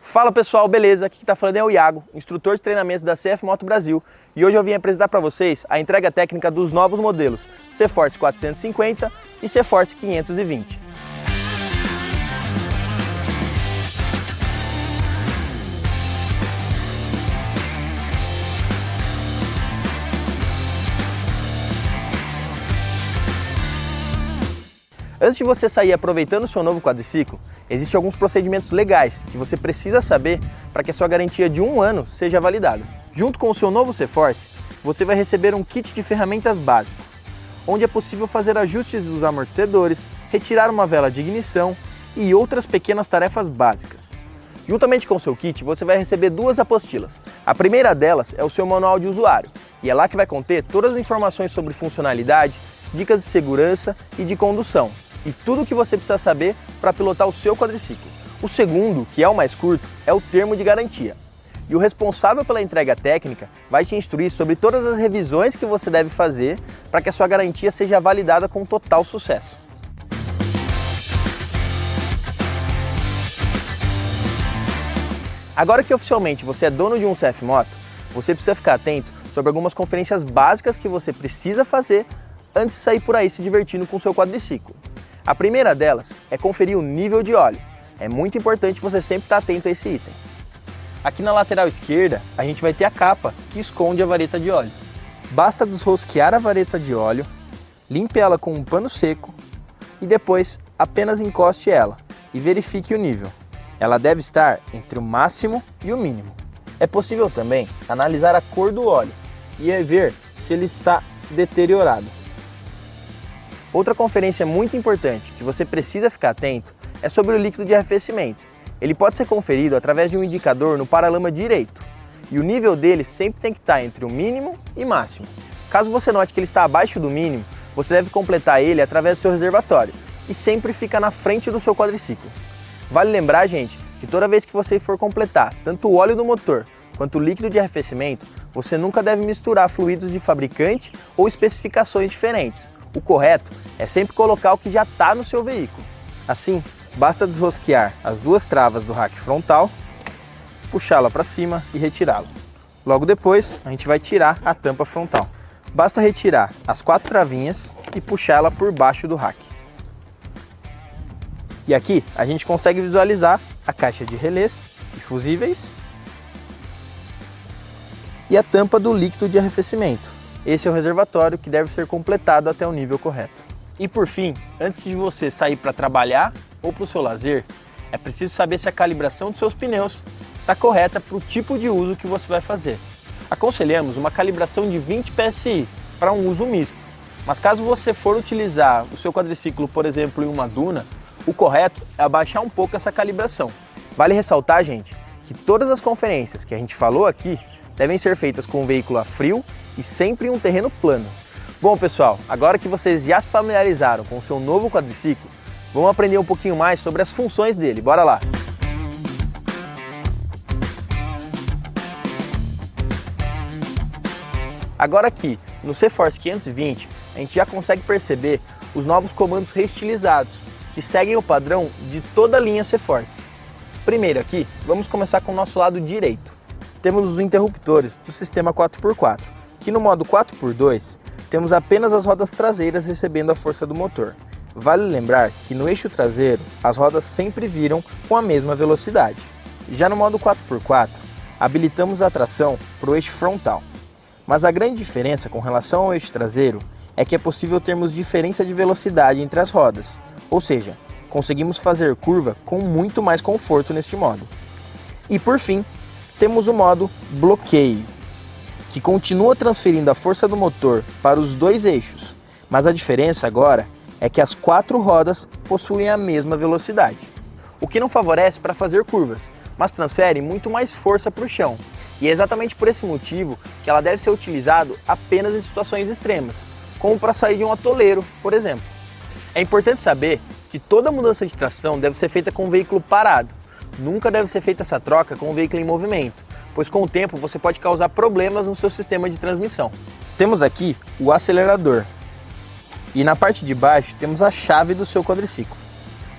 Fala pessoal, beleza? Aqui que tá falando é o Iago, instrutor de treinamento da CF Moto Brasil, e hoje eu vim apresentar para vocês a entrega técnica dos novos modelos C-Force 450 e C-Force 520. Antes de você sair aproveitando o seu novo quadriciclo, existem alguns procedimentos legais que você precisa saber para que a sua garantia de 1 ano seja validada. Junto com o seu novo C-Force, você vai receber um kit de ferramentas básico, onde é possível fazer ajustes dos amortecedores, retirar uma vela de ignição e outras pequenas tarefas básicas. Juntamente com o seu kit, você vai receber 2 apostilas. A primeira delas é o seu manual de usuário, e é lá que vai conter todas as informações sobre funcionalidade, dicas de segurança e de condução, e tudo o que você precisa saber para pilotar o seu quadriciclo. O segundo, que é o mais curto, é o termo de garantia. E o responsável pela entrega técnica vai te instruir sobre todas as revisões que você deve fazer para que a sua garantia seja validada com total sucesso. Agora que oficialmente você é dono de um CF Moto, você precisa ficar atento sobre algumas conferências básicas que você precisa fazer antes de sair por aí se divertindo com o seu quadriciclo. A primeira delas é conferir o nível de óleo. É muito importante você sempre estar atento a esse item. Aqui na lateral esquerda, a gente vai ter a capa que esconde a vareta de óleo. Basta desrosquear a vareta de óleo, limpe ela com um pano seco e depois apenas encoste ela e verifique o nível. Ela deve estar entre o máximo e o mínimo. É possível também analisar a cor do óleo e ver se ele está deteriorado. Outra conferência muito importante que você precisa ficar atento é sobre o líquido de arrefecimento. Ele pode ser conferido através de um indicador no paralama direito, e o nível dele sempre tem que estar entre o mínimo e máximo. Caso você note que ele está abaixo do mínimo, você deve completar ele através do seu reservatório, que sempre fica na frente do seu quadriciclo. Vale lembrar, gente, que toda vez que você for completar tanto o óleo do motor quanto o líquido de arrefecimento, você nunca deve misturar fluidos de fabricante ou especificações diferentes. O correto é sempre colocar o que já está no seu veículo. Assim, basta desrosquear as 2 travas do rack frontal, puxá-la para cima e retirá-la. Logo depois, a gente vai tirar a tampa frontal. Basta retirar as 4 travinhas e puxá-la por baixo do rack. E aqui a gente consegue visualizar a caixa de relés e fusíveis e a tampa do líquido de arrefecimento. Esse é o reservatório que deve ser completado até o nível correto. E por fim, antes de você sair para trabalhar ou para o seu lazer, é preciso saber se a calibração dos seus pneus está correta para o tipo de uso que você vai fazer. Aconselhamos uma calibração de 20 PSI para um uso misto, mas caso você for utilizar o seu quadriciclo, por exemplo, em uma duna, o correto é abaixar um pouco essa calibração. Vale ressaltar, gente, que todas as conferências que a gente falou aqui devem ser feitas com o veículo a frio e sempre em um terreno plano. Bom pessoal, agora que vocês já se familiarizaram com o seu novo quadriciclo, vamos aprender um pouquinho mais sobre as funções dele, bora lá! Agora aqui, no C-Force 520, a gente já consegue perceber os novos comandos reestilizados, que seguem o padrão de toda a linha C-Force. Primeiro aqui, vamos começar com o nosso lado direito. Temos os interruptores do sistema 4x4, que no modo 4x2 temos apenas as rodas traseiras recebendo a força do motor. Vale lembrar que no eixo traseiro as rodas sempre viram com a mesma velocidade. Já no modo 4x4 habilitamos a tração para o eixo frontal. Mas a grande diferença com relação ao eixo traseiro é que é possível termos diferença de velocidade entre as rodas, ou seja, conseguimos fazer curva com muito mais conforto neste modo. E por fim, temos o modo bloqueio, que continua transferindo a força do motor para os 2 eixos, mas a diferença agora é que as 4 rodas possuem a mesma velocidade, o que não favorece para fazer curvas, mas transfere muito mais força para o chão, e é exatamente por esse motivo que ela deve ser utilizada apenas em situações extremas, como para sair de um atoleiro, por exemplo. É importante saber que toda mudança de tração deve ser feita com o veículo parado, nunca deve ser feita essa troca com o veículo em movimento, pois com o tempo você pode causar problemas no seu sistema de transmissão. Temos aqui o acelerador e na parte de baixo temos a chave do seu quadriciclo.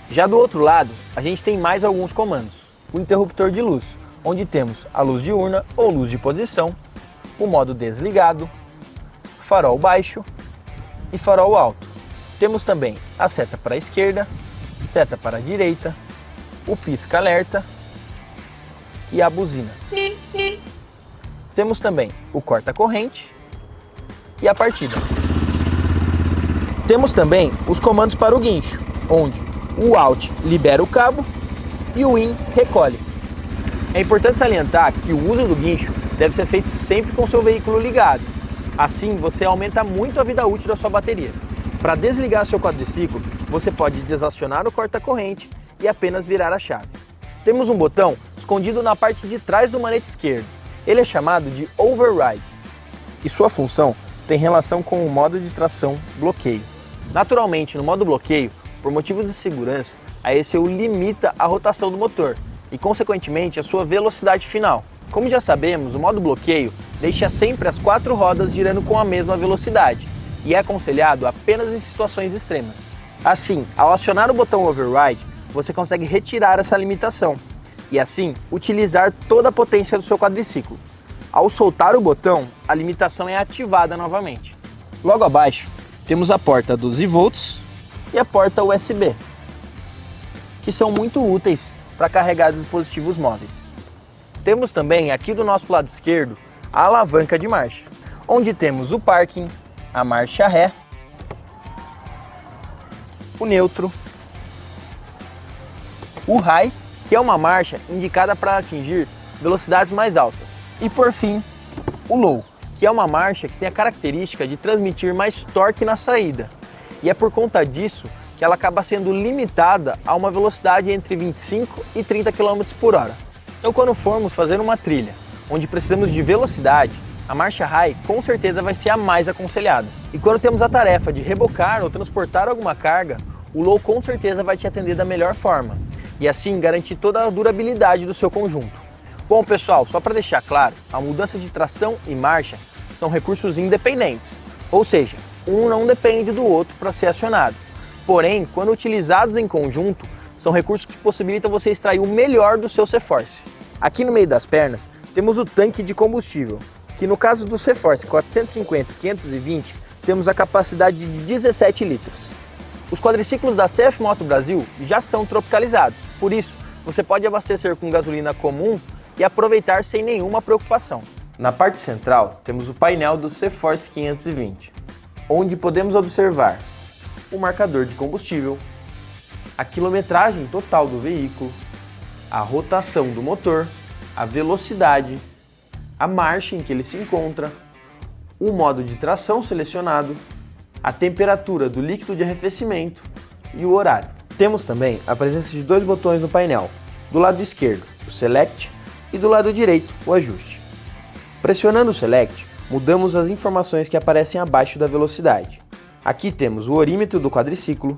Já do outro lado, a gente tem mais alguns comandos. o interruptor de luz, onde temos a luz diurna ou luz de posição, o modo desligado, farol baixo e farol alto. Temos também a seta para a esquerda, seta para a direita, o pisca-alerta e a buzina. Temos também o corta-corrente e a partida. Temos também os comandos para o guincho, onde o Alt libera o cabo e o In recolhe. É importante salientar que o uso do guincho deve ser feito sempre com seu veículo ligado. Assim, você aumenta muito a vida útil da sua bateria. Para desligar seu quadriciclo, você pode desacionar o corta-corrente e apenas virar a chave. Temos um botão escondido na parte de trás do manete esquerdo. Ele é chamado de Override e sua função tem relação com o modo de tração bloqueio. Naturalmente, no modo bloqueio, por motivos de segurança, a ECU limita a rotação do motor e, consequentemente, a sua velocidade final. Como já sabemos, o modo bloqueio deixa sempre as 4 rodas girando com a mesma velocidade e é aconselhado apenas em situações extremas. Assim, ao acionar o botão Override, você consegue retirar essa limitação e, assim, utilizar toda a potência do seu quadriciclo. Ao soltar o botão, a limitação é ativada novamente. Logo abaixo, temos a porta 12 volts e a porta USB, que são muito úteis para carregar dispositivos móveis. Temos também aqui do nosso lado esquerdo a alavanca de marcha, onde temos o parking, a marcha ré, o neutro, o high, que é uma marcha indicada para atingir velocidades mais altas, e por fim, o low, que é uma marcha que tem a característica de transmitir mais torque na saída, e é por conta disso que ela acaba sendo limitada a uma velocidade entre 25 e 30 km por hora. Então, quando formos fazer uma trilha onde precisamos de velocidade, a marcha high com certeza vai ser a mais aconselhada. E quando temos a tarefa de rebocar ou transportar alguma carga, o low com certeza vai te atender da melhor forma e assim garantir toda a durabilidade do seu conjunto. Bom pessoal, só para deixar claro, a mudança de tração e marcha são recursos independentes, ou seja, um não depende do outro para ser acionado. Porém, quando utilizados em conjunto, são recursos que possibilitam você extrair o melhor do seu C-Force. Aqui no meio das pernas, temos o tanque de combustível, que no caso do C-Force 450-520, temos a capacidade de 17 litros. Os quadriciclos da CF Moto Brasil já são tropicalizados, por isso, você pode abastecer com gasolina comum e aproveitar sem nenhuma preocupação. Na parte central, temos o painel do C-Force 520, onde podemos observar o marcador de combustível, a quilometragem total do veículo, a rotação do motor, a velocidade, a marcha em que ele se encontra, o modo de tração selecionado, a temperatura do líquido de arrefecimento e o horário. Temos também a presença de 2 botões no painel, do lado esquerdo, o Select, e do lado direito, o Ajuste. Pressionando o Select, mudamos as informações que aparecem abaixo da velocidade. Aqui temos o orímetro do quadriciclo,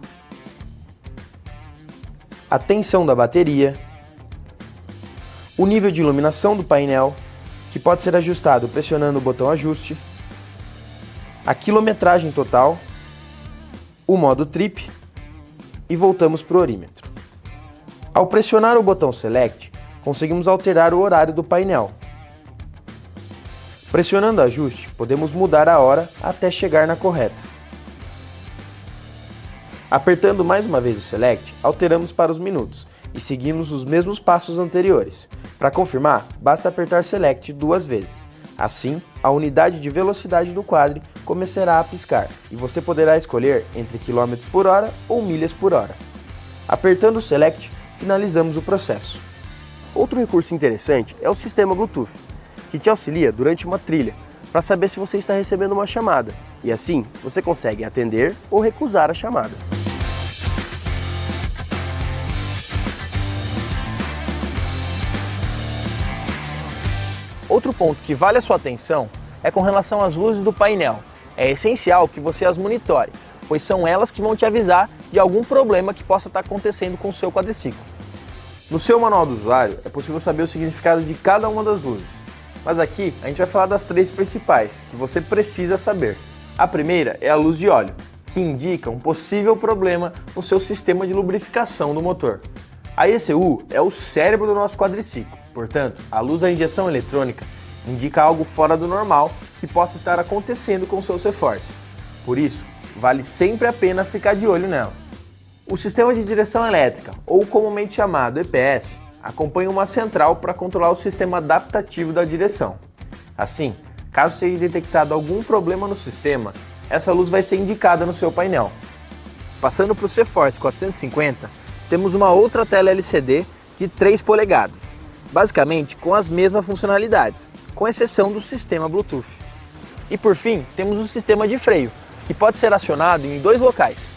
a tensão da bateria, o nível de iluminação do painel, que pode ser ajustado pressionando o botão Ajuste, a quilometragem total, o modo Trip e voltamos para o orímetro. Ao pressionar o botão Select, conseguimos alterar o horário do painel. Pressionando Ajuste, podemos mudar a hora até chegar na correta. Apertando mais uma vez o Select, alteramos para os minutos e seguimos os mesmos passos anteriores. Para confirmar, basta apertar Select 2 vezes. Assim, a unidade de velocidade do quadro começará a piscar e você poderá escolher entre km por hora ou milhas por hora. Apertando o Select, finalizamos o processo. Outro recurso interessante é o sistema Bluetooth, que te auxilia durante uma trilha para saber se você está recebendo uma chamada e assim você consegue atender ou recusar a chamada. Outro ponto que vale a sua atenção é com relação às luzes do painel. É essencial que você as monitore, pois são elas que vão te avisar de algum problema que possa estar acontecendo com o seu quadriciclo. No seu manual do usuário é possível saber o significado de cada uma das luzes, mas aqui a gente vai falar das 3 principais que você precisa saber. A primeira é a luz de óleo, que indica um possível problema no seu sistema de lubrificação do motor. A ECU é o cérebro do nosso quadriciclo, portanto, a luz da injeção eletrônica indica algo fora do normal que possa estar acontecendo com o seu C-Force. Por isso, vale sempre a pena ficar de olho nela. O sistema de direção elétrica, ou comumente chamado EPS, acompanha uma central para controlar o sistema adaptativo da direção. Assim, caso seja detectado algum problema no sistema, essa luz vai ser indicada no seu painel. Passando para o C-Force 450, temos uma outra tela LCD de 3 polegadas, basicamente com as mesmas funcionalidades, com exceção do sistema Bluetooth. E por fim, temos o sistema de freio, que pode ser acionado em 2 locais.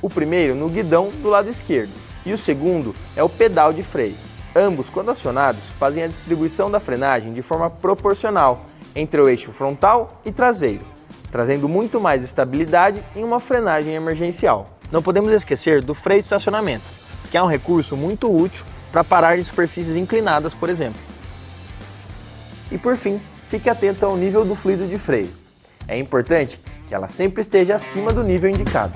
O primeiro no guidão do lado esquerdo e o segundo é o pedal de freio. Ambos, quando acionados, fazem a distribuição da frenagem de forma proporcional entre o eixo frontal e traseiro, trazendo muito mais estabilidade em uma frenagem emergencial. Não podemos esquecer do freio de estacionamento, que é um recurso muito útil para parar em superfícies inclinadas, por exemplo. E por fim, fique atento ao nível do fluido de freio. É importante que ela sempre esteja acima do nível indicado.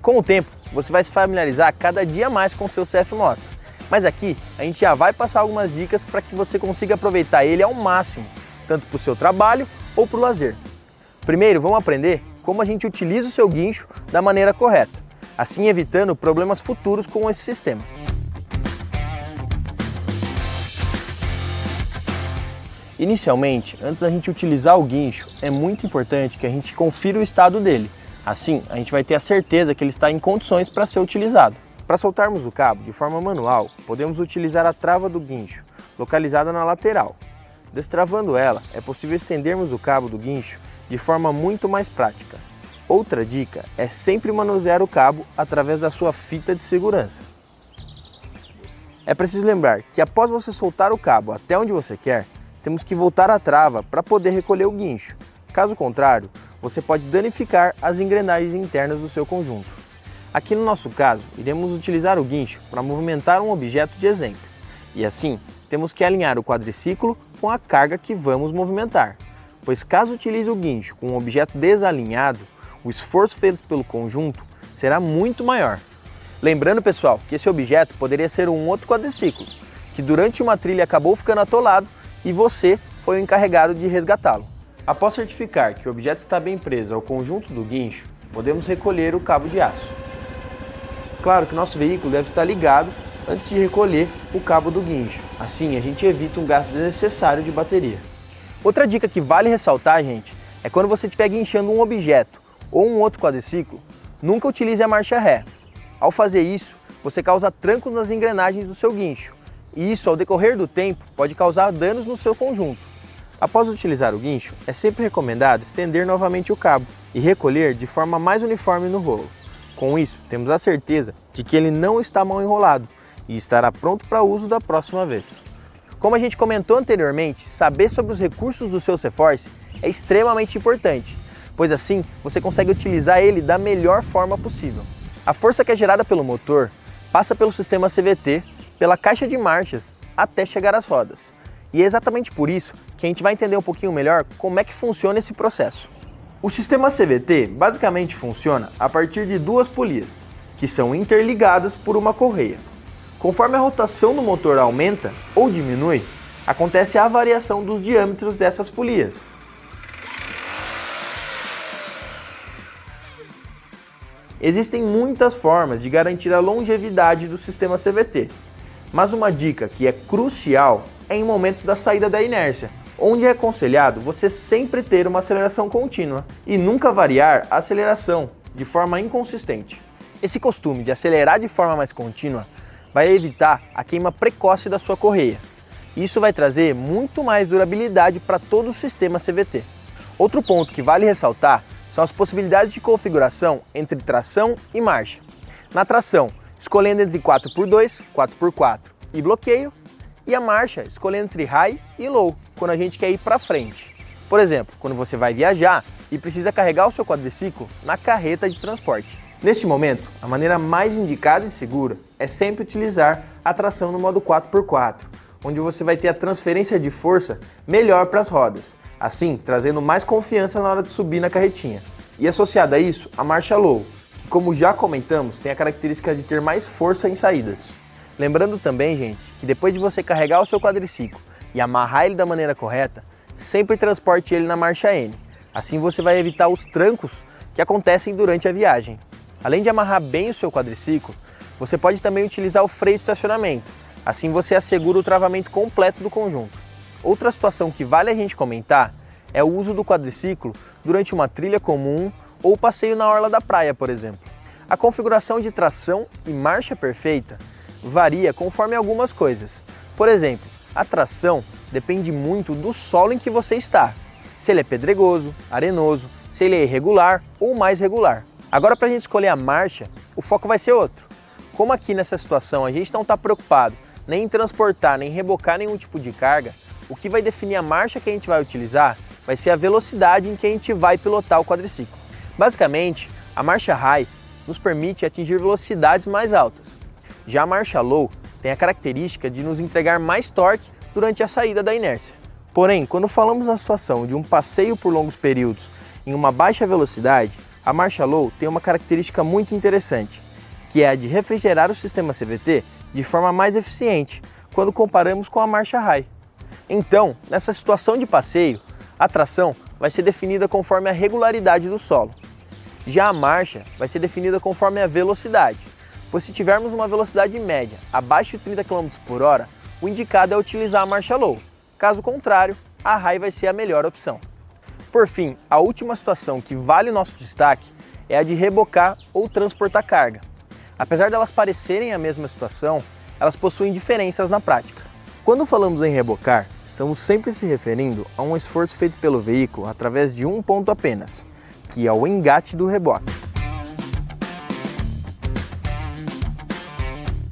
Com o tempo, você vai se familiarizar cada dia mais com o seu CF Moto. Mas aqui a gente já vai passar algumas dicas para que você consiga aproveitar ele ao máximo, tanto para o seu trabalho ou para o lazer. Primeiro, vamos aprender como a gente utiliza o seu guincho da maneira correta, assim evitando problemas futuros com esse sistema. Inicialmente, antes da gente utilizar o guincho, é muito importante que a gente confira o estado dele. Assim, a gente vai ter a certeza que ele está em condições para ser utilizado. Para soltarmos o cabo de forma manual, podemos utilizar a trava do guincho, localizada na lateral. Destravando ela, é possível estendermos o cabo do guincho de forma muito mais prática. Outra dica é sempre manusear o cabo através da sua fita de segurança. É preciso lembrar que após você soltar o cabo até onde você quer, temos que voltar a trava para poder recolher o guincho. Caso contrário, você pode danificar as engrenagens internas do seu conjunto. Aqui no nosso caso, iremos utilizar o guincho para movimentar um objeto de exemplo. E assim, temos que alinhar o quadriciclo com a carga que vamos movimentar. Pois caso utilize o guincho com um objeto desalinhado, o esforço feito pelo conjunto será muito maior. Lembrando, pessoal, que esse objeto poderia ser um outro quadriciclo, que durante uma trilha acabou ficando atolado e você foi o encarregado de resgatá-lo. Após certificar que o objeto está bem preso ao conjunto do guincho, podemos recolher o cabo de aço. Claro que nosso veículo deve estar ligado antes de recolher o cabo do guincho, assim a gente evita um gasto desnecessário de bateria. Outra dica que vale ressaltar, gente, é quando você estiver guinchando um objeto ou um outro quadriciclo, nunca utilize a marcha ré. Ao fazer isso, você causa trancos nas engrenagens do seu guincho, e isso, ao decorrer do tempo, pode causar danos no seu conjunto. Após utilizar o guincho, é sempre recomendado estender novamente o cabo e recolher de forma mais uniforme no rolo. Com isso, temos a certeza de que ele não está mal enrolado e estará pronto para uso da próxima vez. Como a gente comentou anteriormente, saber sobre os recursos do seu C-Force é extremamente importante, pois assim você consegue utilizar ele da melhor forma possível. A força que é gerada pelo motor passa pelo sistema CVT, pela caixa de marchas, até chegar às rodas. E é exatamente por isso que a gente vai entender um pouquinho melhor como é que funciona esse processo. O sistema CVT basicamente funciona a partir de 2 polias, que são interligadas por uma correia. Conforme a rotação do motor aumenta ou diminui, acontece a variação dos diâmetros dessas polias. Existem muitas formas de garantir a longevidade do sistema CVT, mas uma dica que é crucial é em momentos da saída da inércia, onde é aconselhado você sempre ter uma aceleração contínua e nunca variar a aceleração de forma inconsistente. Esse costume de acelerar de forma mais contínua vai evitar a queima precoce da sua correia. Isso vai trazer muito mais durabilidade para todo o sistema CVT. Outro ponto que vale ressaltar são as possibilidades de configuração entre tração e marcha. Na tração, escolhendo entre 4x2, 4x4 e bloqueio, e a marcha escolhendo entre high e low, quando a gente quer ir para frente. Por exemplo, quando você vai viajar e precisa carregar o seu quadriciclo na carreta de transporte. Neste momento, a maneira mais indicada e segura é sempre utilizar a tração no modo 4x4, onde você vai ter a transferência de força melhor para as rodas, assim trazendo mais confiança na hora de subir na carretinha. E associada a isso, a marcha low, que que, como já comentamos, tem a característica de ter mais força em saídas. Lembrando também, gente, que depois de você carregar o seu quadriciclo e amarrar ele da maneira correta, sempre transporte ele na marcha N. Assim você vai evitar os trancos que acontecem durante a viagem. Além de amarrar bem o seu quadriciclo, você pode também utilizar o freio de estacionamento. Assim você assegura o travamento completo do conjunto. Outra situação que vale a gente comentar é o uso do quadriciclo durante uma trilha comum ou passeio na orla da praia, por exemplo. A configuração de tração e marcha perfeita varia conforme algumas coisas. Por exemplo, a tração depende muito do solo em que você está. Se ele é pedregoso, arenoso, se ele é irregular ou mais regular. Agora, para a gente escolher a marcha, o foco vai ser outro. Como aqui nessa situação a gente não está preocupado nem em transportar, nem em rebocar nenhum tipo de carga, o que vai definir a marcha que a gente vai utilizar vai ser a velocidade em que a gente vai pilotar o quadriciclo. Basicamente, a marcha High nos permite atingir velocidades mais altas. Já a marcha Low tem a característica de nos entregar mais torque durante a saída da inércia. Porém, quando falamos na situação de um passeio por longos períodos em uma baixa velocidade, a marcha Low tem uma característica muito interessante, que é a de refrigerar o sistema CVT de forma mais eficiente quando comparamos com a marcha High. Então, nessa situação de passeio, a tração vai ser definida conforme a regularidade do solo. Já a marcha vai ser definida conforme a velocidade, pois se tivermos uma velocidade média abaixo de 30 km por hora, o indicado é utilizar a marcha Low. Caso contrário, a High vai ser a melhor opção. Por fim, a última situação que vale o nosso destaque é a de rebocar ou transportar carga. Apesar de elas parecerem a mesma situação, elas possuem diferenças na prática. Quando falamos em rebocar, estamos sempre se referindo a um esforço feito pelo veículo através de um ponto apenas, que é o engate do reboque.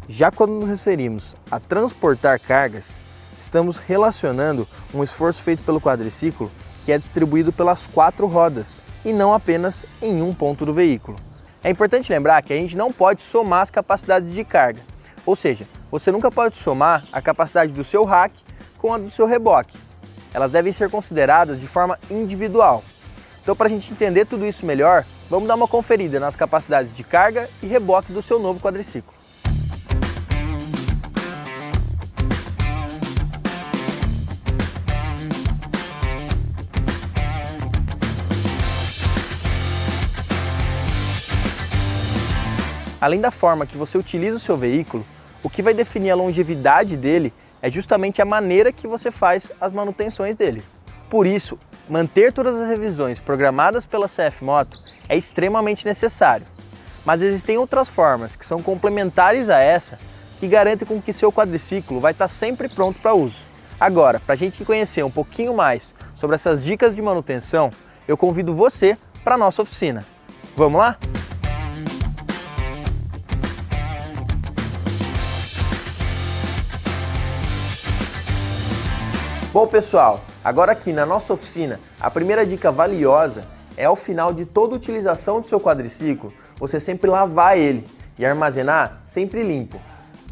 Já quando nos referimos a transportar cargas, estamos relacionando um esforço feito pelo quadriciclo que é distribuído pelas 4 rodas e não apenas em um ponto do veículo. É importante lembrar que a gente não pode somar as capacidades de carga, ou seja, você nunca pode somar a capacidade do seu rack com a do seu reboque. Elas devem ser consideradas de forma individual. Então, para a gente entender tudo isso melhor, vamos dar uma conferida nas capacidades de carga e reboque do seu novo quadriciclo. Além da forma que você utiliza o seu veículo, o que vai definir a longevidade dele é justamente a maneira que você faz as manutenções dele. Por isso, manter todas as revisões programadas pela CF Moto é extremamente necessário. Mas existem outras formas que são complementares a essa, que garantem com que seu quadriciclo vai estar sempre pronto para uso. Agora, para a gente conhecer um pouquinho mais sobre essas dicas de manutenção, eu convido você para a nossa oficina. Vamos lá? Bom pessoal, agora aqui na nossa oficina, a primeira dica valiosa é ao final de toda utilização do seu quadriciclo, você sempre lavar ele e armazenar sempre limpo.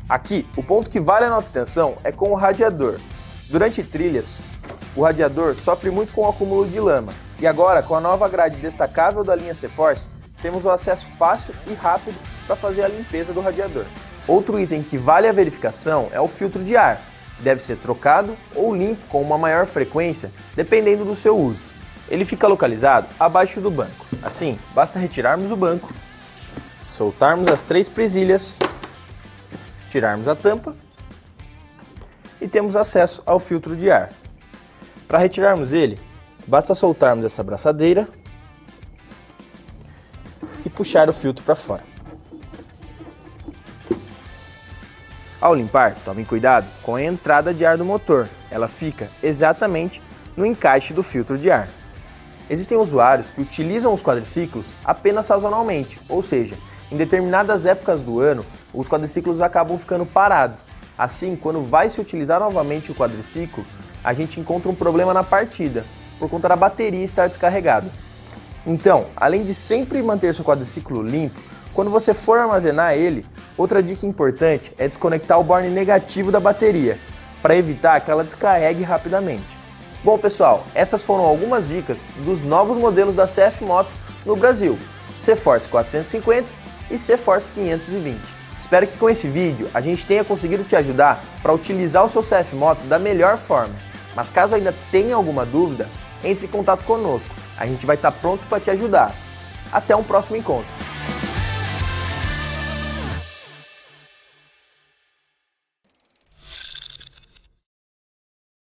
Aqui, o ponto que vale a nossa atenção é com o radiador. Durante trilhas, o radiador sofre muito com o acúmulo de lama. E agora, com a nova grade destacável da linha C-Force, temos o acesso fácil e rápido para fazer a limpeza do radiador. Outro item que vale a verificação é o filtro de ar, que deve ser trocado ou limpo com uma maior frequência, dependendo do seu uso. Ele fica localizado abaixo do banco. Assim, basta retirarmos o banco, soltarmos as 3 presilhas, tirarmos a tampa e temos acesso ao filtro de ar. Para retirarmos ele, basta soltarmos essa braçadeira e puxar o filtro para fora. Ao limpar, tome cuidado com a entrada de ar do motor, ela fica exatamente no encaixe do filtro de ar. Existem usuários que utilizam os quadriciclos apenas sazonalmente, ou seja, em determinadas épocas do ano, os quadriciclos acabam ficando parados. Assim, quando vai se utilizar novamente o quadriciclo, a gente encontra um problema na partida, por conta da bateria estar descarregada. Então, além de sempre manter seu quadriciclo limpo, quando você for armazenar ele, outra dica importante é desconectar o borne negativo da bateria, para evitar que ela descarregue rapidamente. Bom pessoal, essas foram algumas dicas dos novos modelos da CF Moto no Brasil. C-Force 450 e C-Force 520. Espero que com esse vídeo a gente tenha conseguido te ajudar para utilizar o seu CF Moto da melhor forma. Mas caso ainda tenha alguma dúvida, entre em contato conosco. A gente vai estar pronto para te ajudar. Até um próximo encontro.